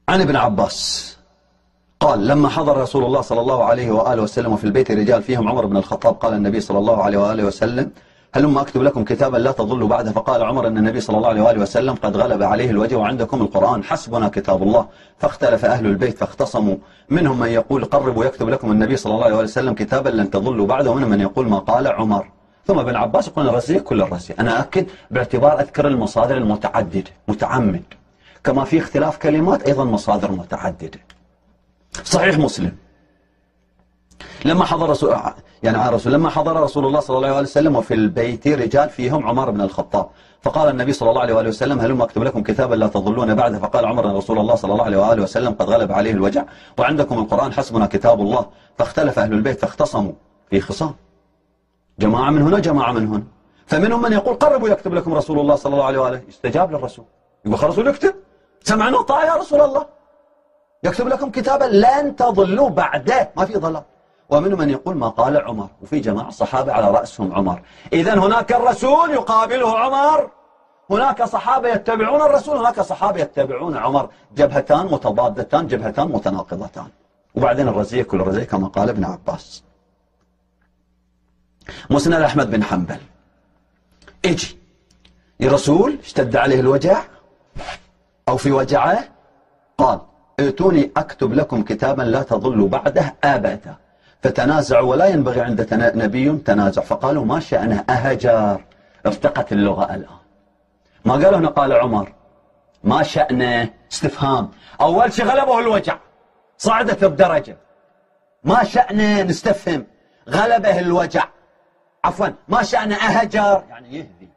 عن ابن عباس قال لما حضر رسول الله صلى الله عليه وآله وسلم وفي البيت رجال فيهم عمر بن الخطاب قال النبي صلى الله عليه وآله وسلم هلما أكتب لكم كتابا لا تضلوا بعده. فقال عمر أن النبي صلى الله عليه وآله وسلم قد غلب عليه الوجه وعندكم القرآن حسبنا كتاب الله. فاختلف أهل البيت فاختصموا، منهم من يقول قربوا يكتب لكم النبي صلى الله عليه وآله وسلم كتابا لن تضلوا بعده، ومنهم من يقول ما قال عمر. ثم ابن عباس يقول الرزية كل الرزية. أنا أكد باعتبار أذكر المصادر المتعددة متعمد، كما في اختلاف كلمات أيضا مصادر متعددة. صحيح مسلم لما حضر رسول الله صلى الله عليه وسلم وفي البيت رجال فيهم عمر بن الخطاب فقال النبي صلى الله عليه وآله وسلم هلما أكتب لكم كتابا لا تضلون بعده. فقال عمر أن رسول الله صلى الله عليه وآله وسلم قد غلب عليه الوجع وعندكم القرآن حسبنا كتاب الله. فاختلف أهل البيت فاختصموا في خصام، جماعة من هنا جماعة من هنا. فمنهم من يقول قربوا يكتب لكم رسول الله صلى الله عليه وآله، يستجاب للرسول يقول خلاص الرسول يكتب، سمعنا طاعة يا رسول الله، يكتب لكم كتابا لن تضلوا بعده، ما في ضلال. ومنهم من يقول ما قال عمر، وفي جماعة صحابة على رأسهم عمر. إذن هناك الرسول يقابله عمر، هناك صحابة يتبعون الرسول، هناك صحابة يتبعون عمر، جبهتان متضادتان، جبهتان متناقضتان. وبعدين الرزية كل الرزية كما قال ابن عباس. مسند أحمد بن حنبل اجي الرسول اشتد عليه الوجع أو في وجعه قال ائتوني أكتب لكم كتابا لا تضلوا بعده أبدا. فتنازعوا ولا ينبغي عند نبي تنازع. فقالوا ما شأنه أهجر، ارتقت اللغة الآن، ما قالوا هنا قال عمر ما شأنه استفهام، أول شيء غلبه الوجع صعدت بدرجة، ما شأنه نستفهم غلبه الوجع، عفوا ما شأنه أهجر يعني يهدي.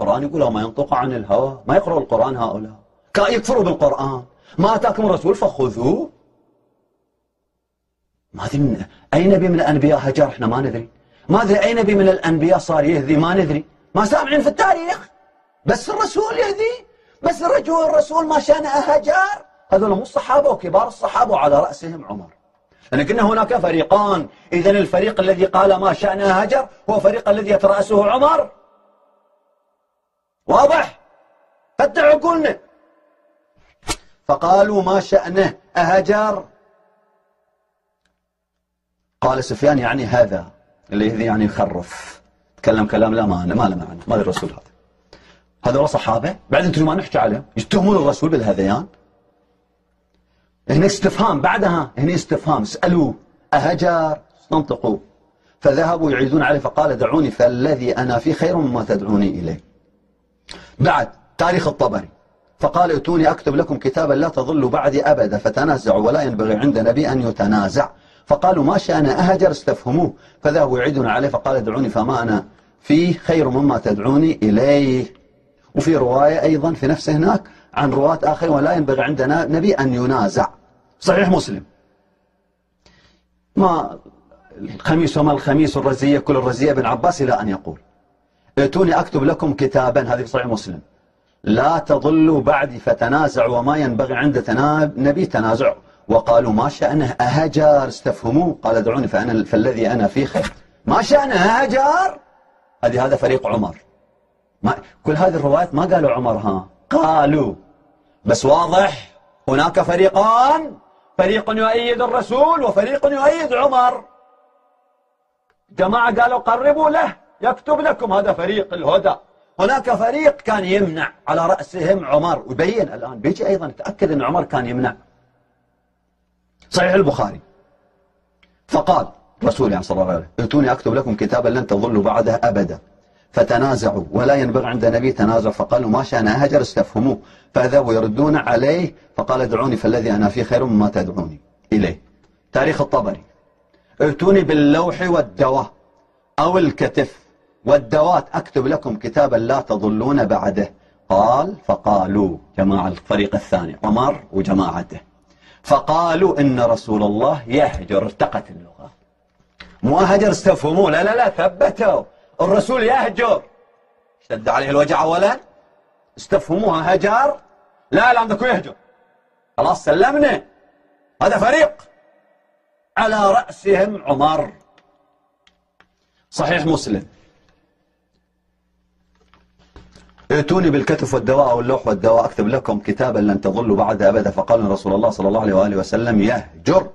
القرآن يقول ما ينطق عن الهوى، ما يقرأوا القرآن هؤلاء، يكفروا بالقرآن، ما أتاكم الرسول فخذوه. ما أدري من أي نبي من الأنبياء هجر، إحنا ما ندري، ما أدري أي نبي من الأنبياء صار يهدي، ما ندري، ما سامعين في التاريخ، بس الرسول يهدي، بس الرسول ما شأنه هجر. هذول مو الصحابة وكبار الصحابة وعلى رأسهم عمر. لكن هناك فريقان، إذن الفريق الذي قال ما شأنه هجر هو فريق الذي يترأسه عمر. واضح؟ فتح عقولنا. فقالوا ما شأنه أهجر. قال سفيان يعني هذا اللي يعني يخرف، تكلم كلام لا ما له معنى، ما الرسول هذا صحابة بعدين انتم ما نحكي عليهم يتهمون الرسول بالهذيان. هنا استفهام، بعدها هنا استفهام، اسألوه أهجر ننطقوا. فذهبوا يعيدون عليه فقال دعوني فالذي أنا فيه خير مما تدعوني إليه. بعد تاريخ الطبري فقال ائتوني أكتب لكم كتابا لا تضلوا بعدي أبدا. فتنازعوا ولا ينبغي عند نبي أن يتنازع. فقالوا ما شأنه أهجر استفهموه. فذهبوا يعيدون عليه فقال دعوني فما أنا فيه خير مما تدعوني إليه. وفي رواية أيضا في نفسه هناك عن رواة آخر ولا ينبغي عندنا نبي أن ينازع. صحيح مسلم. ما الخميس وما الخميس الرزية كل الرزية ابن عباس إلى أن يقول ائتوني أكتب لكم كتابا، هذه صحيح مسلم، لا تضلوا بعدي فتنازعوا وما ينبغي عند نبي تنازع. وقالوا ما شأنه أهجر استفهموه. قال دعوني فالذي أنا فيه خير. ما شأنه أهجر، هذا فريق عمر. كل هذه الروايات ما قالوا عمر، ها قالوا، بس واضح هناك فريقان، فريق يؤيد الرسول وفريق يؤيد عمر. جماعة قالوا قربوا له يكتب لكم، هذا فريق الهدى. هناك فريق كان يمنع على رأسهم عمر، ويبين الآن بيجي أيضا تأكد أن عمر كان يمنع. صحيح البخاري فقال رسول الله صلى الله عليه وسلم ائتوني أكتب لكم كتابا لن تضلوا بعده أبدا. فتنازعوا ولا ينبغي عند نبي تنازع. فقالوا ما شأنه هجر استفهموه. فذهبوا يردون عليه فقال ادعوني فالذي أنا فيه خير مما تدعوني إليه. تاريخ الطبري ائتوني باللوح والدواء أو الكتف والدوات أكتب لكم كتابا لا تضلون بعده. قال فقالوا جماعة الفريق الثاني عمر وجماعته فقالوا إن رسول الله يهجر، ارتقت اللغة، مو هجر استفهموه، لا ثبتوا الرسول يهجر، اشتد عليه الوجع أولا استفهموها هجر، لا عندكم يهجر، خلاص سلمنا. هذا فريق على رأسهم عمر. صحيح مسلم ائتوني بالكتف والدواء أو اللوح والدواء أكتب لكم كتابا لن تضلوا بعد أبدا. فقال رسول الله صلى الله عليه وآله وسلم يهجر.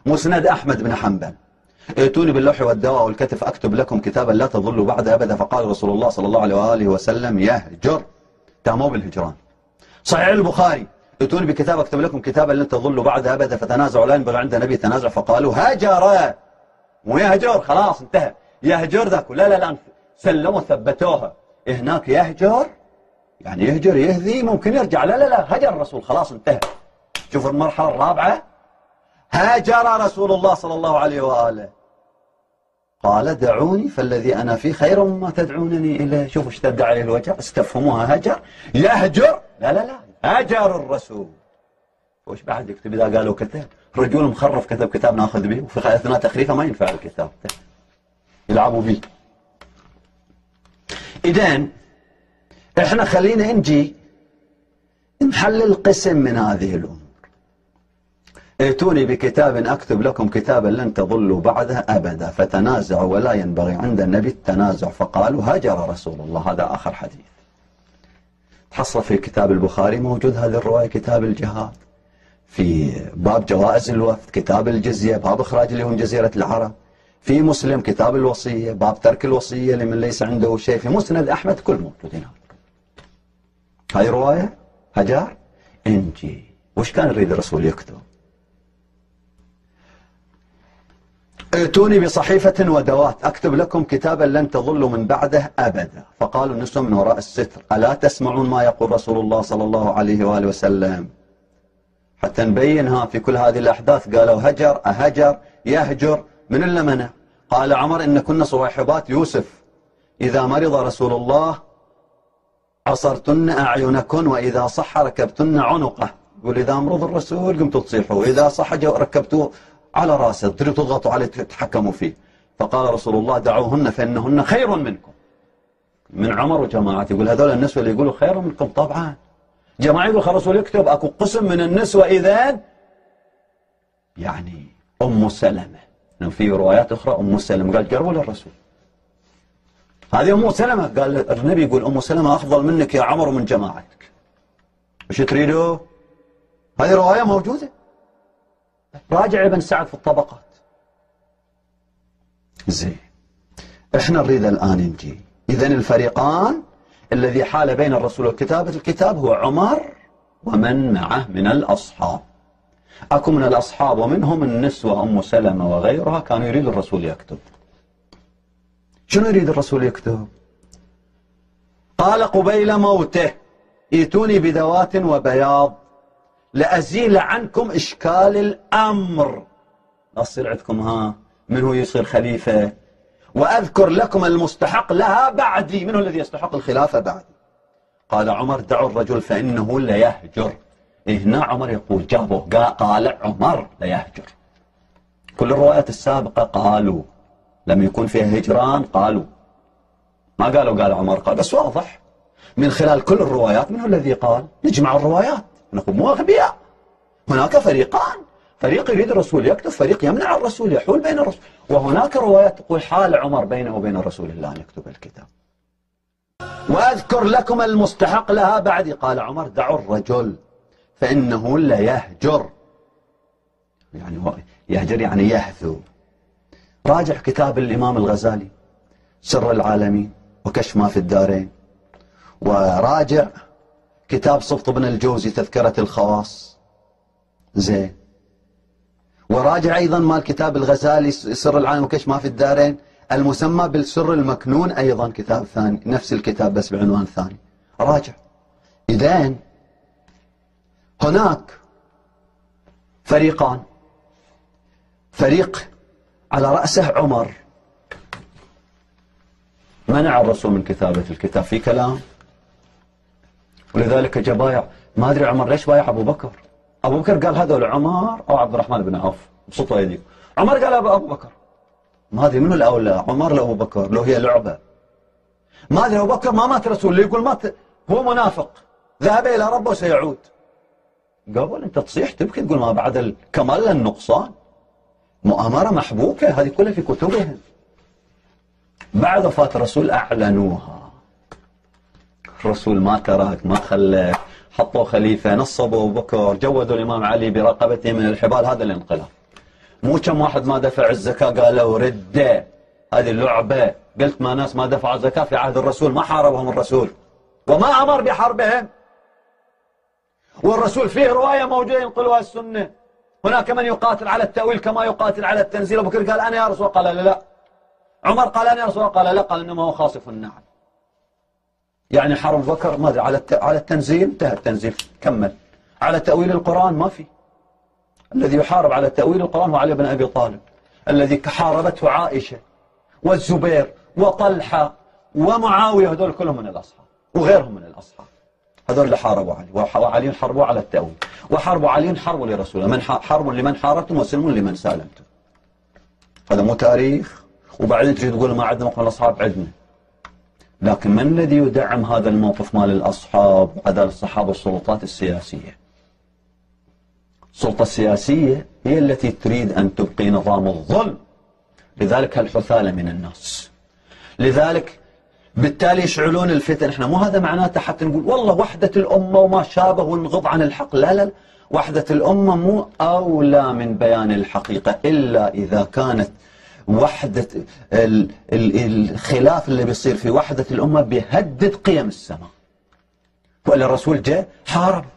مسند أحمد بن حنبل: ائتوني باللوح والدواء والكتف أكتب لكم كتابا لا تضلوا بعد أبدا. فقال رسول الله صلى الله عليه وآله وسلم يهجر. تاموا بالهجران. صحيح البخاري: ائتوني بكتاب أكتب لكم كتابا لن تضلوا بعد أبدا. فتنازعوا لا ينبغي عند النبي تنازع فقالوا هجر. مو يهجر خلاص انتهى، يهجر ذاك لا سلموا ثبتوها. هناك يهجر يعني يهجر يهذي ممكن يرجع، لا هجر الرسول خلاص انتهى. شوف المرحلة الرابعة: هاجر رسول الله صلى الله عليه وآله. قال دعوني فالذي أنا فيه خير مما تدعونني إليه. شوفوا اشتد عليه الوجه، استفهموها هجر يهجر، لا هاجر الرسول. وش بعد يكتب إذا قالوا كتاب؟ رجل مخرف كتب كتاب ناخذ به وفي أثناء تخريفه ما ينفع الكتاب، يلعبوا به. إذن احنا خلينا نجي نحلل قسم من هذه الأمور. ائتوني بكتاب أكتب لكم كتابا لن تضلوا بعده أبدا. فتنازعوا ولا ينبغي عند النبي التنازع فقالوا هاجر رسول الله. هذا آخر حديث تحصل في كتاب البخاري، موجود هذه الرواية كتاب الجهاد، في باب جوائز الوفد، كتاب الجزية، باب إخراج اللي هم جزيرة العرب، في مسلم كتاب الوصية، باب ترك الوصية لمن ليس عنده شيء، في مسند أحمد، كل موجودين. هاي رواية هجر. انجي وش كان يريد الرسول يكتب؟ ائتوني بصحيفة ودوات أكتب لكم كتابا لن تضلوا من بعده أبدا. فقالوا النسوة من وراء الستر ألا تسمعون ما يقول رسول الله صلى الله عليه وآله وسلم؟ حتى نبينها في كل هذه الأحداث. قالوا هجر أهجر يهجر، من اللي منع؟ قال عمر إن كنا صواحبات يوسف، إذا مرض رسول الله عصرتن أعينكن وإذا صح ركبتن عنقه. يقول إذا مرض الرسول قمتوا تصيحوا، وإذا صح ركبتوه على راسه تريدوا تضغطوا عليه تتحكموا فيه. فقال رسول الله دعوهن فإنهن خير منكم. من عمر وجماعته يقول هذول النسوة اللي يقولوا خير منكم طبعا. جماعة يقول الرسول يكتب أكو قسم من النسوة إذن يعني أم سلمة، في روايات أخرى أم سلمة قال قربوا للرسول. هذه أم سلمة، قال النبي يقول أم سلمة أفضل منك يا عمر ومن جماعتك، وش تريدوا؟ هذه رواية موجودة، راجع ابن سعد في الطبقات. زين، احنا نريد الآن نجي إذن الفريقان الذي حال بين الرسول وكتابة الكتاب هو عمر ومن معه من الأصحاب. أكو من الأصحاب ومنهم النسوة أم سلمة وغيرها كانوا يريد الرسول يكتب. شنو يريد الرسول يكتب؟ قال قبيل موته ائتوني بدوات وبياض لأزيل عنكم إشكال الأمر. أصير عندكم من هو يصير خليفة، وأذكر لكم المستحق لها بعدي. من هو الذي يستحق الخلافة بعدي؟ قال عمر دعوا الرجل فإنه ليهجر. هنا عمر يقول جابه قال عمر ليهجر. كل الروايات السابقة قالوا، لم يكن فيها هجران قالوا، ما قال عمر قال، بس واضح من خلال كل الروايات من هو الذي قال. نجمع الروايات نقول مو أغبياء. هناك فريقان، فريق يريد الرسول يكتب، فريق يمنع الرسول يحول بين الرسول. وهناك روايات تقول حال عمر بينه وبين رسول الله أن يكتب الكتاب. وأذكر لكم المستحق لها بعدي. قال عمر دعوا الرجل فإنه ليهجر. يعني يهجر يعني يهثو. راجع كتاب الإمام الغزالي سر العالمين وكشف ما في الدارين، وراجع كتاب صفط بن الجوزي تذكرة الخواص. زين، وراجع أيضا مال كتاب الغزالي سر العالمين وكشف ما في الدارين المسمى بالسر المكنون، أيضا كتاب ثاني نفس الكتاب بس بعنوان ثاني. راجع. إذن هناك فريقان، فريق على رأسه عمر منع الرسول من كتابة الكتاب في كلام، ولذلك جاء بايع. ما أدري عمر ليش بايع أبو بكر. أبو بكر قال هذا لعمر أو عبد الرحمن بن عوف، بسطوا يديك. عمر قال أبو بكر. ما أدري منه الأولى، عمر لأبو بكر، لو هي لعبة. ما أدري أبو بكر ما مات رسول، اللي يقول مات هو منافق ذهب إلى ربه وسيعود. قبل أنت تصيح تبكي تقول ما بعد الكمال للنقصان. مؤامرة محبوكة هذه كلها في كتبهم. بعد وفاة الرسول أعلنوها. الرسول ما ترك، ما خلف، حطوا خليفة، نصبوا أبو بكر، جودوا الإمام علي برقبته من الحبال. هذا الانقلاب. مو كم واحد ما دفع الزكاة قالوا ردة، هذه اللعبة. قلت ما ناس ما دفعوا الزكاة في عهد الرسول ما حاربهم الرسول وما أمر بحربهم. والرسول فيه رواية موجودة ينقلها السنة، هناك من يقاتل على التأويل كما يقاتل على التنزيل. أبو بكر قال أنا يا رسول، قال لا. عمر قال أنا يا رسول، قال لا، قال إنما هو خاصف النعم. يعني حرب بكر ما على التنزيل انتهى التنزيل، كمل. على تأويل القرآن ما في. الذي يحارب على تأويل القرآن هو علي بن أبي طالب، الذي حاربته عائشة والزبير وطلحة ومعاوية، هذول كلهم من الأصحاب وغيرهم من الأصحاب. هذول اللي حاربوا علي، وعلي حاربوا على التأويل، وحاربوا علي حربوا لرسوله. من حرب لمن حاربتم وسلم لمن سالمتم. هذا مو تاريخ. وبعدين تجي تقول ما عندنا موقف الأصحاب. عندنا، لكن من الذي يدعم هذا الموقف مال الأصحاب وعدالة الصحابة؟ السلطات السياسية. السلطة السياسية هي التي تريد أن تبقي نظام الظلم، لذلك هالحثالة من الناس، لذلك بالتالي يشعلون الفتن. احنا مو هذا معناته حتى نقول والله وحدة الأمة وما شابه ونغض عن الحق، لا لا، وحدة الأمة مو أولى من بيان الحقيقة إلا إذا كانت وحدة الخلاف اللي بيصير في وحدة الأمة بيهدد قيم السماء. وإلا الرسول جاء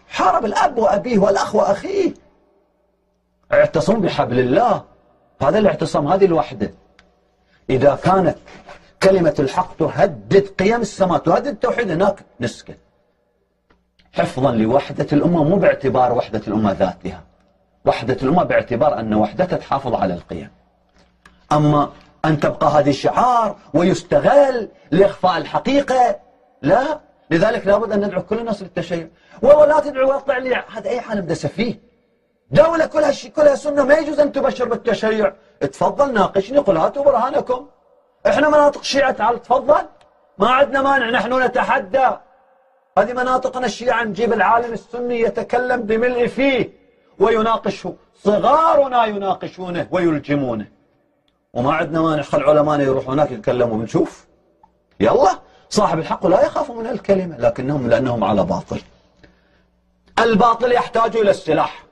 حارب الأب وأبيه والأخ وأخيه، اعتصم بحبل الله. هذا الاعتصام، هذه الوحدة. إذا كانت كلمة الحق تهدد قيم السماء، تهدد التوحيد، هناك نسكت حفظا لوحدة الأمة، مو باعتبار وحدة الأمة ذاتها. وحدة الأمة باعتبار أن وحدتها تحافظ على القيم. أما أن تبقى هذه الشعار ويستغل لإخفاء الحقيقة، لا. لذلك لابد أن ندعو كل الناس للتشيع. والله لا تدعو ويطلع لي هذا أي عالم ده سفيه. دولة كلها سنة، ما يجوز أن تبشر بالتشيع. تفضل ناقشني، قل هاتوا برهانكم. إحنا مناطق شيعة، تعال تفضل، ما عندنا مانع، نحن نتحدى. هذه مناطقنا الشيعة، نجيب العالم السني يتكلم بملء فيه ويناقشه، صغارنا يناقشونه ويلجمونه، وما عندنا مانع. خل علماءنا يروحوا هناك يتكلموا، بنشوف. يلا، صاحب الحق لا يخاف من الكلمة، لأنهم على باطل. الباطل يحتاج إلى السلاح،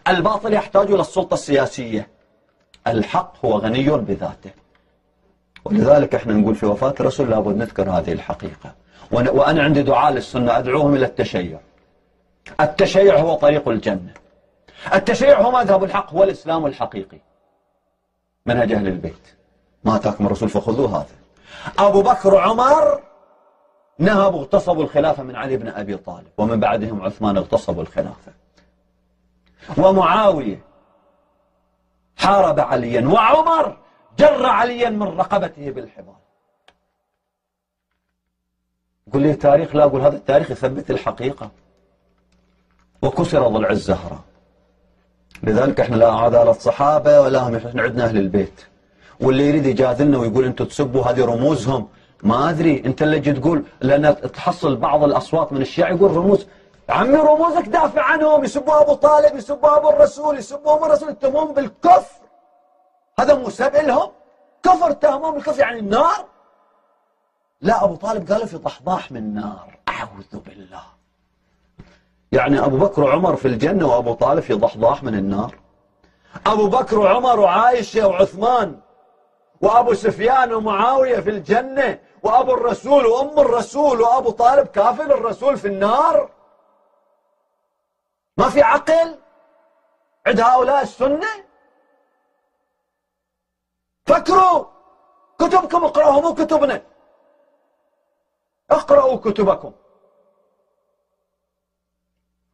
الباطل يحتاج إلى السلطة السياسية. الحق هو غني بذاته. ولذلك احنا نقول في وفاة الرسول لابد نذكر هذه الحقيقة. وأنا عندي دعاء للسنة أدعوهم إلى التشيع. التشيع هو طريق الجنة، التشيع هو مذهب الحق، هو الإسلام الحقيقي، منهج أهل البيت. ما أتاكم الرسول فخذوه. هذا أبو بكر وعمر نهبوا اغتصبوا الخلافة من علي بن أبي طالب، ومن بعدهم عثمان اغتصبوا الخلافة، ومعاوية حارب عليا، وعمر جر عليا من رقبته بالحبال. قل لي تاريخ، لا أقول هذا التاريخ يثبت الحقيقة. وكسر ضلع الزهرة. لذلك احنا لا عدالة صحابة ولا هم، احنا عندنا أهل البيت. واللي يريد يجادلنا ويقول انتم تسبوا هذه رموزهم، ما أدري، أنت اللي جي تقول، لأن تحصل بعض الأصوات من الشيعة يقول رموز. عمي رموزك دافع عنهم، يسبوا أبو طالب، يسبوا أبو الرسول، يسبوهم الرسول، يتهمون بالكفر. هذا مو سب لهم؟ كفر، تهمهم بالكفر يعني النار. لا، أبو طالب قالوا في ضحضاح من نار، أعوذ بالله. يعني أبو بكر وعمر في الجنة وأبو طالب في ضحضاح من النار. أبو بكر وعمر وعائشة وعثمان وأبو سفيان ومعاوية في الجنة، وأبو الرسول وأم الرسول وأبو طالب كافل الرسول في النار. ما في عقل عند هؤلاء السنة؟ فكروا، كتبكم اقرأوا، مو كتبنا. اقرأوا كتبكم.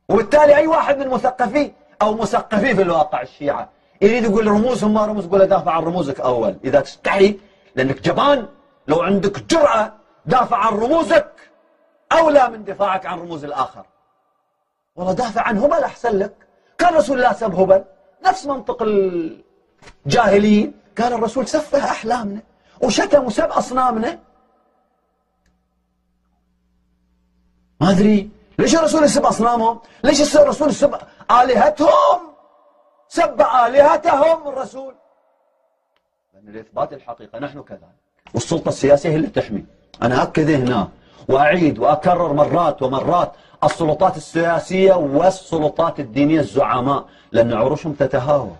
وبالتالي أي واحد من مثقفي أو مثقفي في الواقع الشيعة يريد يقول رموزهم ما رموز، قول دافع عن رموزك أول إذا تستحي، لأنك جبان. لو عندك جرأة دافع عن رموزك أولى من دفاعك عن رموز الآخر. والله دافع عن هبل أحسن لك. كان رسول الله سب هبل، نفس منطق الجاهلين. كان الرسول سفه أحلامنا وشتم وسب أصنامنا. ما أدري ليش الرسول يسب أصنامهم؟ ليش الرسول يسب آلهتهم؟ سب آلهتهم الرسول. لأن لإثبات الحقيقة نحن كذلك، والسلطة السياسية هي اللي تحمي. أنا أكد هنا، وأعيد وأكرر مرات ومرات: السلطات السياسية والسلطات الدينية الزعماء، لأن عروشهم تتهاوى.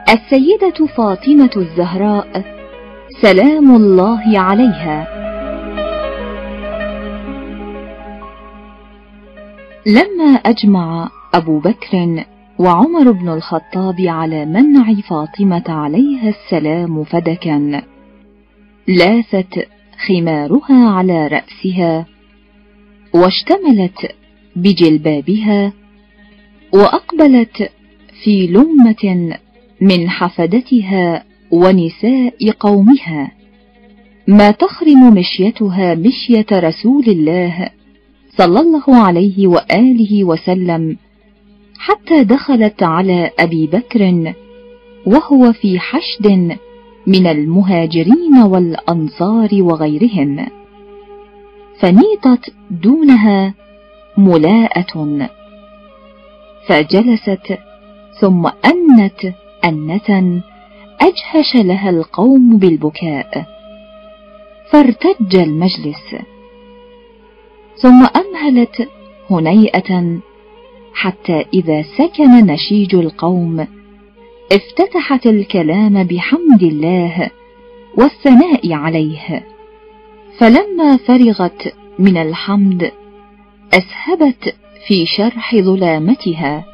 السيدة فاطمة الزهراء سلام الله عليها، لما أجمع أبو بكر وعمر بن الخطاب على منع فاطمة عليها السلام فدكا، لاثت خمارها على رأسها واشتملت بجلبابها وأقبلت في لمة من حفدتها ونساء قومها، ما تخرم مشيتها مشية رسول الله صلى الله عليه وآله وسلم، حتى دخلت على أبي بكر وهو في حشد من المهاجرين والأنصار وغيرهم، فنيطت دونها ملاءة، فجلست ثم أنت أنة أجهش لها القوم بالبكاء، فارتج المجلس، ثم أمهلت هنيئة حتى إذا سكن نشيج القوم افتتحت الكلام بحمد الله والثناء عليه، فلما فرغت من الحمد أسهبت في شرح ظلامتها،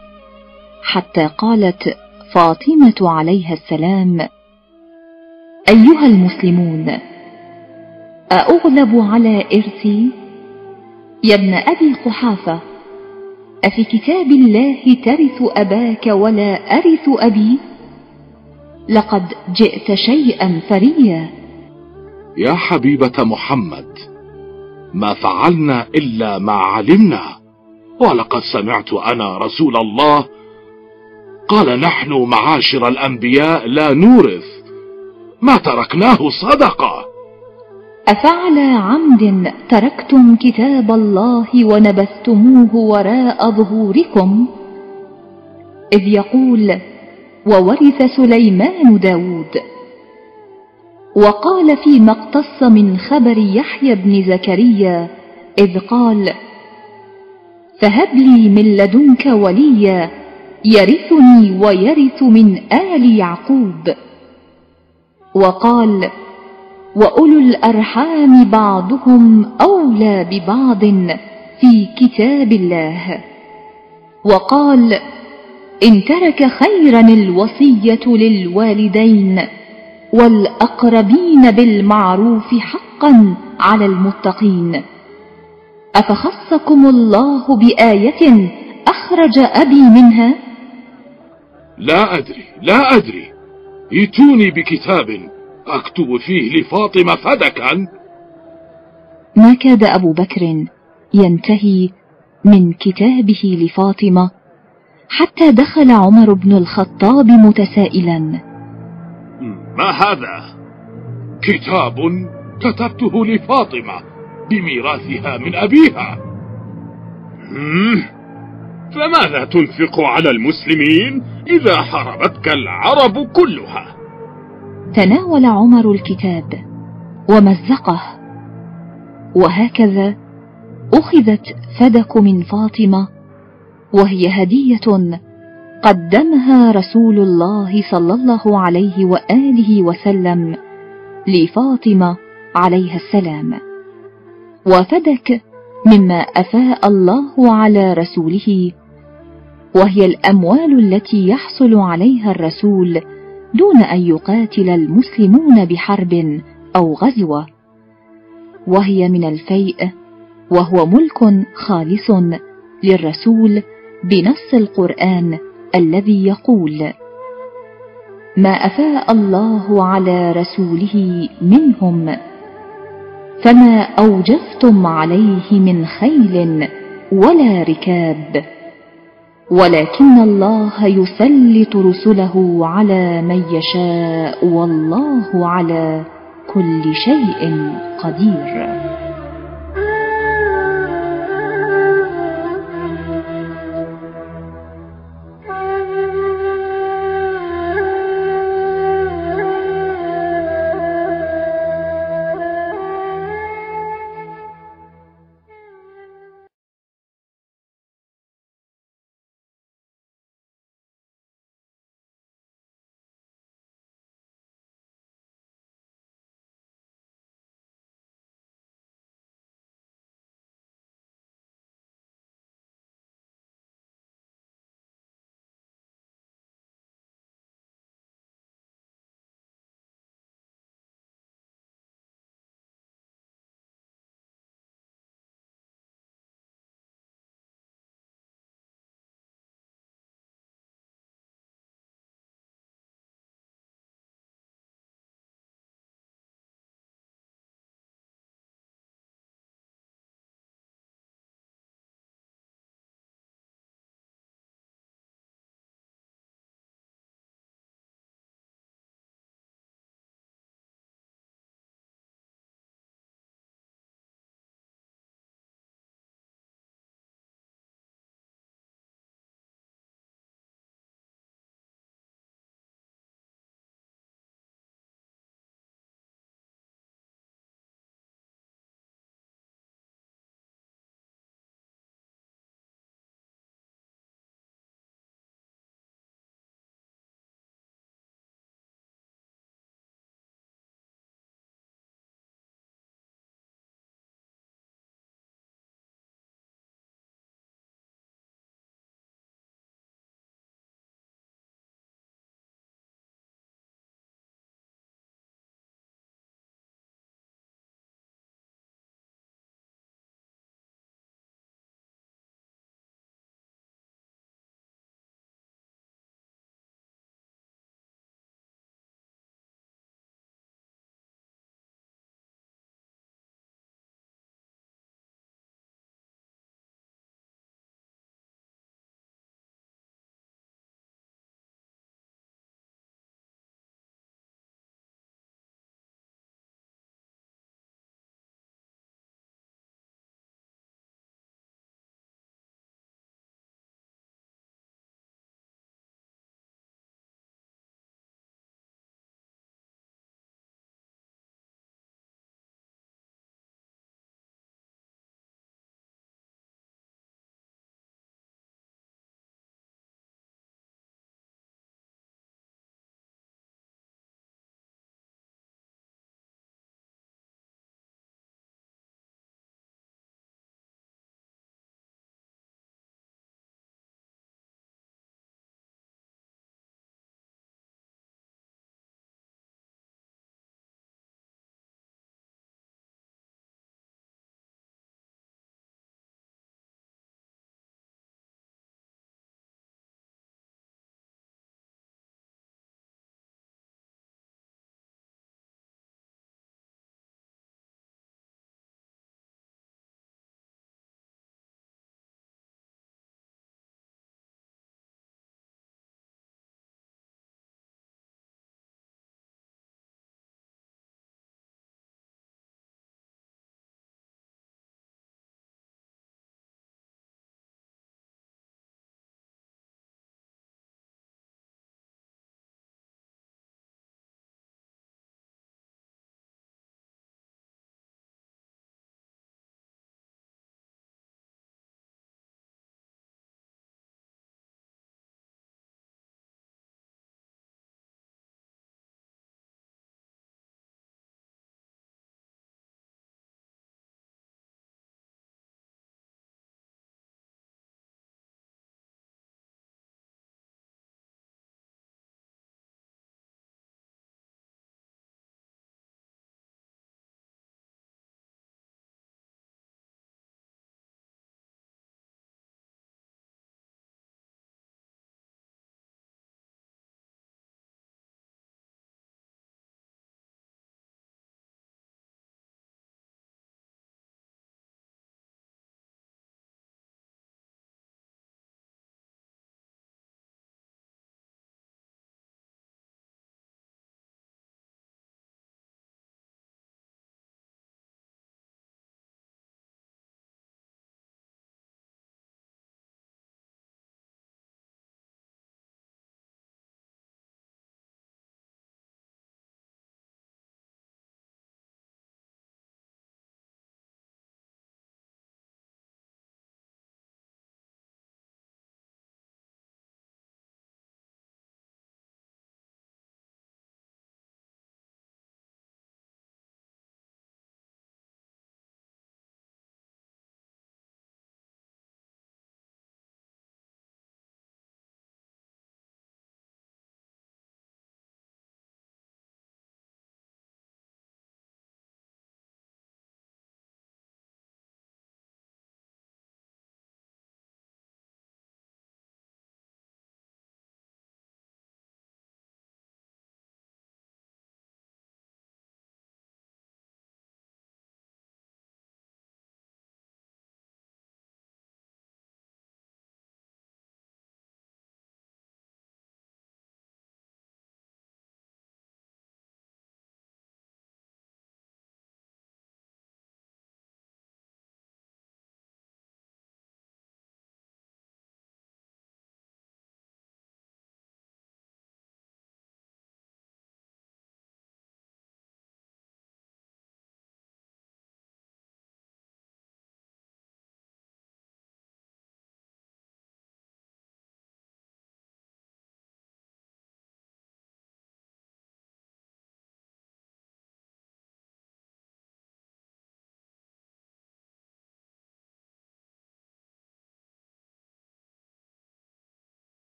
حتى قالت فاطمة عليها السلام: أيها المسلمون، أأغلب على إرثي؟ يا ابن أبي قحافة، أفي كتاب الله ترث أباك ولا أرث أبي؟ لقد جئت شيئا فريا. يا حبيبة محمد، ما فعلنا إلا ما علمنا، ولقد سمعت أنا رسول الله قال: نحن معاشر الأنبياء لا نورث، ما تركناه صدقة. أفعلى عمد تركتم كتاب الله ونبذتموه وراء ظهوركم؟ إذ يقول: وورث سليمان داود. وقال فيما اقتص من خبر يحيى بن زكريا إذ قال: فهب لي من لدنك وليا يرثني ويرث من آل يعقوب. وقال: وأولو الأرحام بعضهم أولى ببعض في كتاب الله. وقال: إن ترك خيرا الوصية للوالدين والأقربين بالمعروف حقا على المتقين. أفخصكم الله بآية أخرج أبي منها؟ لا أدري ائتوني بكتاب أكتب فيه لفاطمة فدكا. ما كاد أبو بكر ينتهي من كتابه لفاطمة حتى دخل عمر بن الخطاب متسائلا: ما هذا؟ كتاب كتبته لفاطمة بميراثها من أبيها. فماذا تنفق على المسلمين إذا حاربتك العرب كلها؟ تناول عمر الكتاب ومزقه، وهكذا أخذت فدك من فاطمة، وهي هدية قدمها رسول الله صلى الله عليه وآله وسلم لفاطمة عليها السلام. وفدك مما أفاء الله على رسوله، وهي الأموال التي يحصل عليها الرسول دون أن يقاتل المسلمون بحرب أو غزوة، وهي من الفيء، وهو ملك خالص للرسول بنص القرآن الذي يقول: ما أفاء الله على رسوله منهم فما أوجفتم عليه من خيل ولا ركاب ولكن الله يسلط رسله على من يشاء والله على كل شيء قدير.